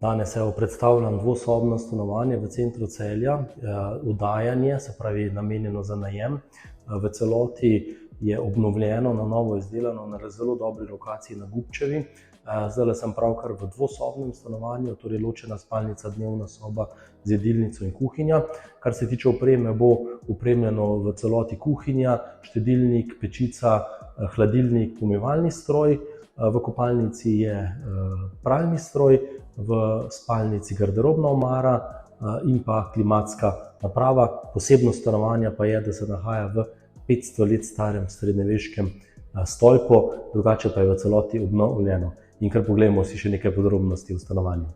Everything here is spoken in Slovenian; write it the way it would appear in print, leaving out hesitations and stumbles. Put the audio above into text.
Danes predstavljam dvosobno stanovanje v centru Celja, oddajanje, se pravi namenjeno za najem. V celoti je obnovljeno, na novo izdelano na zelo dobri lokaciji na Gubčevi. Zdaj sem pravkar v dvosobnem stanovanju, torej ločena spalnica, dnevna soba z jedilnico in kuhinja. Kar se tiče opreme, bo opremljeno v celoti kuhinja, štedilnik, pečica, hladilnik, pomivalni stroj. V kopalnici je pralni stroj, v spalnici garderobna omara in pa klimatska naprava. Posebnost stanovanja pa je, da se nahaja v 500 let starem srednjeveškem stolpu, drugače pa je v celoti obnovljeno. In kar poglejmo si še nekaj podrobnosti v stanovanju.